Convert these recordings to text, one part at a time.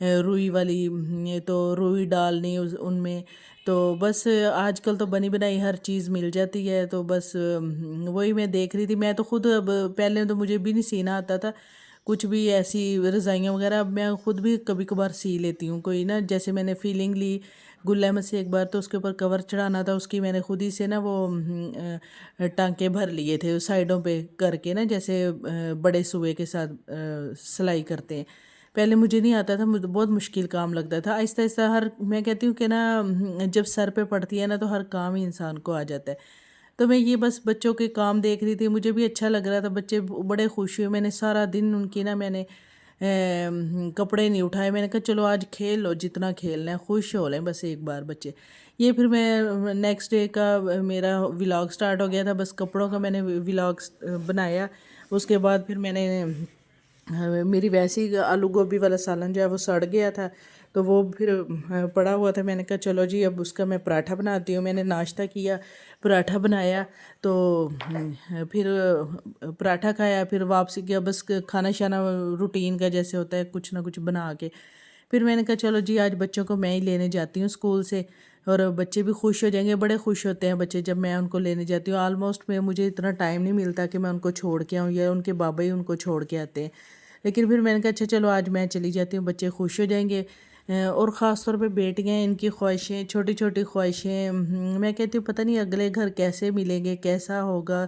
روئی والی، تو روئی ڈالنی ان میں، تو بس آج کل تو بنی بنائی ہر چیز مل جاتی ہے، تو بس وہی میں دیکھ رہی تھی۔ میں تو خود اب پہلے تو مجھے بھی نہیں سینا آتا تھا کچھ بھی، ایسی رضائیاں وغیرہ اب میں خود بھی کبھی کبھار سی لیتی ہوں کوئی نا، جیسے میں نے فیلنگ لی گل احمد سے ایک بار، تو اس کے اوپر کور چڑھانا تھا، اس کی میں نے خود ہی سے نا وہ ٹانکے بھر لیے تھے سائڈوں پہ کر کے نا، جیسے بڑے سوئے کے ساتھ سلائی کرتے ہیں۔ پہلے مجھے نہیں آتا تھا، مجھے بہت مشکل کام لگتا تھا۔ آہستہ آہستہ میں کہتی ہوں کہ نا جب سر پہ پڑتی ہے نا تو ہر کام ہی انسان کو آ جاتا ہے۔ تو میں یہ بس بچوں کے کام دیکھ رہی تھی، مجھے بھی اچھا لگ رہا تھا، بچے بڑے خوش ہوئے۔ میں نے سارا دن ان کی نا میں نے کپڑے نہیں اٹھائے، میں نے کہا چلو آج کھیل لو جتنا کھیلنا ہے، خوش ہو لیں بس ایک بار بچے۔ یہ پھر میں نیکسٹ ڈے کا میرا ولاگ سٹارٹ ہو گیا تھا، بس کپڑوں کا میں نے ولاگ بنایا۔ اس کے بعد پھر میں نے میری ویسی آلو گوبھی والا سالن جو ہے وہ سڑ گیا تھا، تو وہ پھر پڑا ہوا تھا، میں نے کہا چلو جی اب اس کا میں پراٹھا بناتی ہوں۔ میں نے ناشتہ کیا، پراٹھا بنایا، تو پھر پراٹھا کھایا، پھر واپسی کیا، بس کھانا شانا روٹین کا جیسے ہوتا ہے کچھ نہ کچھ بنا کے۔ پھر میں نے کہا چلو جی آج بچوں کو میں ہی لینے جاتی ہوں اسکول سے، اور بچے بھی خوش ہو جائیں گے، بڑے خوش ہوتے ہیں بچے جب میں ان کو لینے جاتی ہوں۔ آلموسٹ مجھے اتنا ٹائم نہیں ملتا کہ میں ان کو چھوڑ کے آؤں، یا ان کے بابا ہی ان کو چھوڑ کے آتے ہیں، لیکن پھر میں نے کہا اچھا چلو آج میں چلی جاتی ہوں، بچے خوش ہو جائیں گے۔ اور خاص طور پہ بیٹیاں، ان کی خواہشیں، چھوٹی چھوٹی خواہشیں، میں کہتی ہوں پتہ نہیں اگلے گھر کیسے ملیں گے، کیسا ہوگا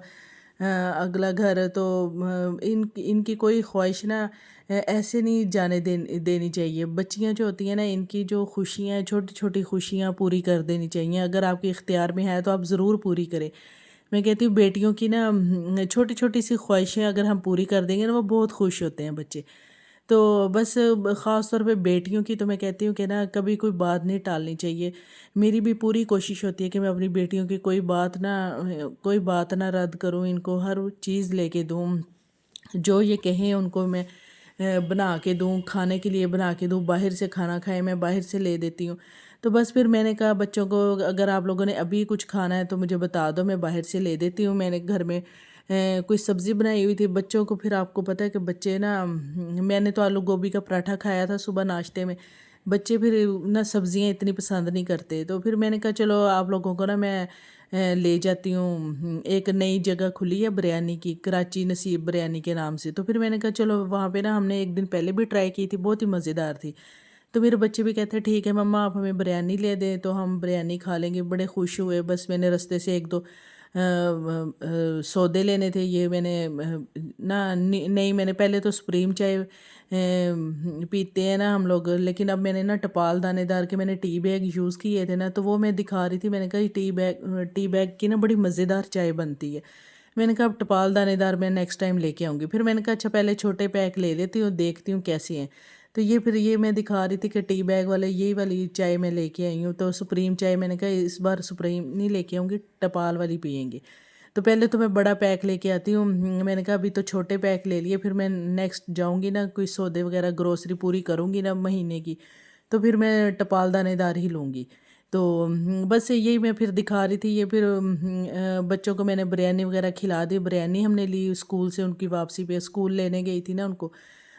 اگلا گھر، تو ان کی کوئی خواہش نا ایسے نہیں جانے دینی چاہیے۔ بچیاں جو ہوتی ہیں نا، ان کی جو خوشیاں، چھوٹی چھوٹی خوشیاں پوری کر دینی چاہیے، اگر آپ کے اختیار میں ہے تو آپ ضرور پوری کریں۔ میں کہتی ہوں بیٹیوں کی نا چھوٹی چھوٹی سی خواہشیں اگر ہم پوری کر دیں گے نا، وہ بہت خوش ہوتے ہیں بچے۔ تو بس خاص طور پہ بیٹیوں کی تو میں کہتی ہوں کہ نا کبھی کوئی بات نہیں ٹالنی چاہیے۔ میری بھی پوری کوشش ہوتی ہے کہ میں اپنی بیٹیوں کی کوئی بات نہ رد کروں، ان کو ہر چیز لے کے دوں، جو یہ کہیں ان کو میں بنا کے دوں، کھانے کے لیے بنا کے دوں، باہر سے کھانا کھائے میں باہر سے لے دیتی ہوں۔ تو بس پھر میں نے کہا بچوں کو اگر آپ لوگوں نے ابھی کچھ کھانا ہے تو مجھے بتا دو، میں باہر سے لے دیتی ہوں۔ میں نے گھر میں کوئی سبزی بنائی ہوئی تھی بچوں کو، پھر آپ کو پتہ ہے کہ بچے نا، میں نے تو آلو گوبھی کا پراٹھا کھایا تھا صبح ناشتے میں، بچے پھر نا سبزیاں اتنی پسند نہیں کرتے، تو پھر میں نے کہا چلو آپ لوگوں کو نا میں لے جاتی ہوں، ایک نئی جگہ کھلی ہے بریانی کی، کراچی نصیب بریانی کے نام سے، تو پھر میں نے کہا چلو وہاں پہ نا ہم نے ایک دن پہلے بھی ٹرائی کی تھی، بہت ہی مزیدار تھی۔ تو میرے بچے بھی کہتے ہیں ٹھیک ہے مما آپ ہمیں بریانی لے دیں تو ہم بریانی کھا لیں گے، بڑے خوش ہوئے۔ بس میں نے رستے سے ایک دو سودے لینے تھے، یہ میں نے نہیں، میں نے پہلے تو سپریم چائے پیتے ہیں نا ہم لوگ، لیکن اب میں نے نا ٹپال دانے دار کے میں نے ٹی بیگ یوز کیے تھے نا، تو وہ میں دکھا رہی تھی، میں نے کہا یہ ٹی بیگ کی نا بڑی مزیدار چائے بنتی ہے۔ میں نے کہا اب ٹپال دانے دار میں نیکسٹ ٹائم لے کے آؤں گی۔ پھر میں نے کہا اچھا پہلے چھوٹے پیک لے لیتی ہوں، دیکھتی ہوں کیسی ہیں۔ تو یہ میں دکھا رہی تھی کہ ٹی بیگ والے یہی والی چائے میں لے کے آئی ہوں، تو سپریم چائے میں نے کہا اس بار سپریم نہیں لے کے آؤں گی، ٹپال والی پئیں گے۔ تو پہلے تو میں بڑا پیک لے کے آتی ہوں، میں نے کہا ابھی تو چھوٹے پیک لے لیے، پھر میں نیکسٹ جاؤں گی نا کوئی سودے وغیرہ گروسری پوری کروں گی نا مہینے کی، تو پھر میں ٹپال دانے دار ہی لوں گی۔ تو بس یہی میں پھر دکھا رہی تھی۔ یہ پھر بچوں کو میں نے بریانی وغیرہ کھلا دی، بریانی ہم نے لی اسکول سے، ان کی واپسی پہ اسکول لینے گئی تھی نا ان کو،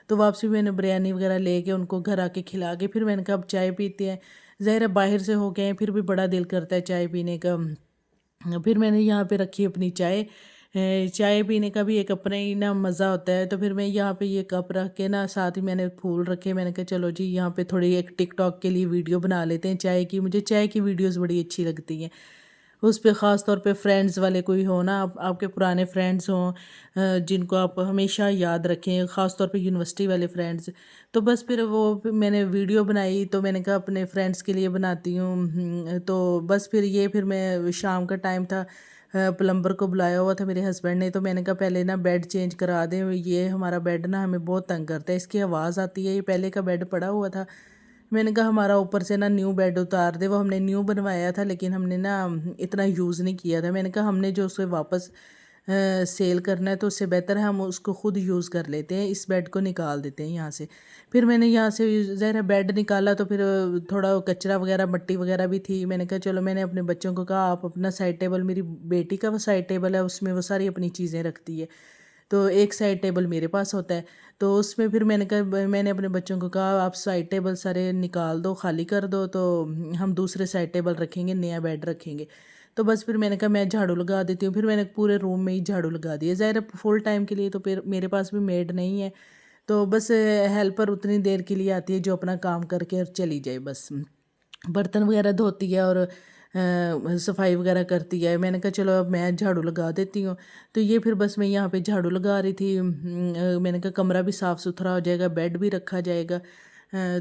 تو واپسی میں نے بریانی وغیرہ لے کے ان کو گھر آ کے کھلا کے پھر میں نے کہا اب چائے پیتے ہیں، ظاہر ہے باہر سے ہو گئے ہیں پھر بھی بڑا دل کرتا ہے چائے پینے کا۔ پھر میں نے یہاں پہ رکھی اپنی چائے پینے کا بھی ایک اپنا ہی نا مزہ ہوتا ہے، تو پھر میں یہاں پہ یہ کپ رکھ کے نا ساتھ ہی میں نے پھول رکھے، میں نے کہا چلو جی یہاں پہ تھوڑی ایک ٹک ٹاک کے لیے ویڈیو بنا لیتے ہیں چائے کی، مجھے چائے کی ویڈیوز بڑی اچھی لگتی ہیں۔ اس پہ خاص طور پہ فرینڈز والے کوئی ہو نا، آپ کے پرانے فرینڈز ہوں جن کو آپ ہمیشہ یاد رکھیں، خاص طور پہ یونیورسٹی والے فرینڈز، تو بس پھر میں نے ویڈیو بنائی، تو میں نے کہا اپنے فرینڈز کے لیے بناتی ہوں۔ تو بس پھر میں شام کا ٹائم تھا، پلمبر کو بلایا ہوا تھا میرے ہسبینڈ نے، تو میں نے کہا پہلے نا بیڈ چینج کرا دیں، یہ ہمارا بیڈ نا ہمیں بہت تنگ کرتا ہے، اس کی آواز آتی ہے، یہ پہلے کا بیڈ پڑا ہوا تھا۔ میں نے کہا ہمارا اوپر سے نا نیو بیڈ اتار دے، وہ ہم نے نیو بنوایا تھا لیکن ہم نے نا اتنا یوز نہیں کیا تھا، میں نے کہا ہم نے جو اسے واپس سیل کرنا ہے تو اس سے بہتر ہے ہم اس کو خود یوز کر لیتے ہیں، اس بیڈ کو نکال دیتے ہیں یہاں سے۔ پھر میں نے یہاں سے ظاہر بیڈ نکالا تو پھر تھوڑا کچرا وغیرہ مٹی وغیرہ بھی تھی، میں نے کہا چلو میں نے اپنے بچوں کو کہا آپ اپنا سائڈ ٹیبل، میری بیٹی کا وہ سائڈ ٹیبل ہے اس میں وہ ساری اپنی چیزیں رکھتی ہے، تو ایک سائڈ ٹیبل میرے پاس ہوتا ہے، تو اس میں پھر میں نے اپنے بچوں کو کہا آپ سائڈ ٹیبل سارے نکال دو، خالی کر دو، تو ہم دوسرے سائڈ ٹیبل رکھیں گے، نیا بیڈ رکھیں گے۔ تو بس پھر میں نے کہا میں جھاڑو لگا دیتی ہوں، پھر میں نے پورے روم میں ہی جھاڑو لگا دیا، ظاہر ہے فل ٹائم کے لیے تو پھر میرے پاس بھی میڈ نہیں ہے، تو بس ہیلپر اتنی دیر کے لیے آتی ہے جو اپنا کام کر کے اور چلی جائے، بس برتن وغیرہ دھوتی ہے اور صفائی وغیرہ کرتی ہے۔ میں نے کہا چلو اب میں جھاڑو لگا دیتی ہوں، تو یہ پھر بس میں یہاں پہ جھاڑو لگا رہی تھی۔ میں نے کہا کمرہ بھی صاف ستھرا ہو جائے گا، بیڈ بھی رکھا جائے گا۔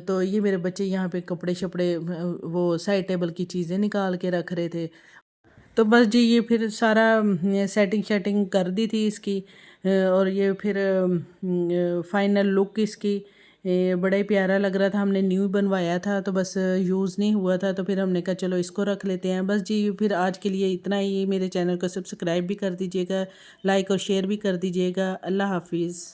تو یہ میرے بچے یہاں پہ کپڑے شپڑے وہ سائڈ ٹیبل کی چیزیں نکال کے رکھ رہے تھے، تو بس جی یہ پھر سارا سیٹنگ شیٹنگ کر دی تھی اس کی، اور یہ پھر فائنل لک اس کی بڑا ہی پیارا لگ رہا تھا۔ ہم نے نیو بنوایا تھا تو بس یوز نہیں ہوا تھا، تو پھر ہم نے کہا چلو اس کو رکھ لیتے ہیں۔ بس جی پھر آج کے لیے اتنا ہی، میرے چینل کو سبسکرائب بھی کر دیجیے گا، لائک اور شیئر بھی کر دیجیے گا۔ اللہ حافظ۔